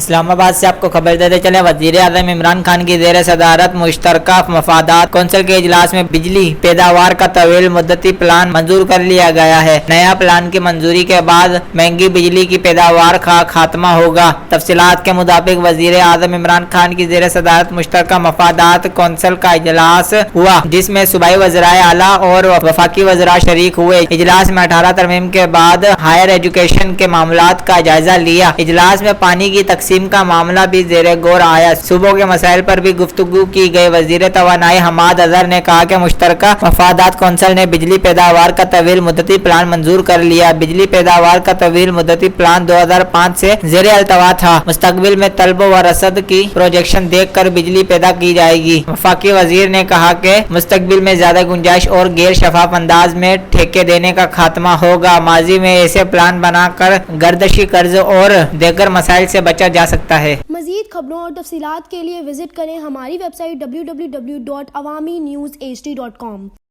اسلام آباد سے آپ کو خبر دیتے چلے، وزیر اعظم عمران خان کی زیر صدارت مشترکہ مفادات کونسل کے اجلاس میں بجلی پیداوار کا طویل مدتی پلان منظور کر لیا گیا ہے۔ نیا پلان کی منظوری کے بعد مہنگی بجلی کی پیداوار کا خاتمہ ہوگا۔ تفصیلات کے مطابق وزیر اعظم عمران خان کی زیر صدارت مشترکہ مفادات کونسل کا اجلاس ہوا، جس میں صوبائی وزرائے اعلیٰ اور وفاقی وزراء شریک ہوئے۔ اجلاس میں 18 ترمیم کے بعد ہائر ایجوکیشن کے معاملات کا جائزہ لیا۔ اجلاس میں پانی کی تقسیم کا معاملہ بھی زیر غور آیا۔ صوبوں کے مسائل پر بھی گفتگو کی گئی۔ وزیر توانائی حماد اظہر نے کہا کہ مشترکہ مفادات کونسل نے بجلی پیداوار کا طویل مدتی پلان منظور کر لیا۔ بجلی پیداوار کا طویل مدتی پلان 2005 سے زیر التوا تھا۔ مستقبل میں طلب و رسد کی پروجیکشن دیکھ کر بجلی پیدا کی جائے گی۔ وفاقی وزیر نے کہا کہ مستقبل میں زیادہ گنجائش اور غیر شفاف انداز میں ٹھیکے دینے کا خاتمہ ہوگا۔ ماضی میں ایسے پلان بنا کر گردشی قرض اور دیگر مسائل سے بچا جا سکتا ہے۔ مزید خبروں اور تفصیلات کے لیے وزٹ کریں ہماری ویب سائٹ www.awami-news hd.com۔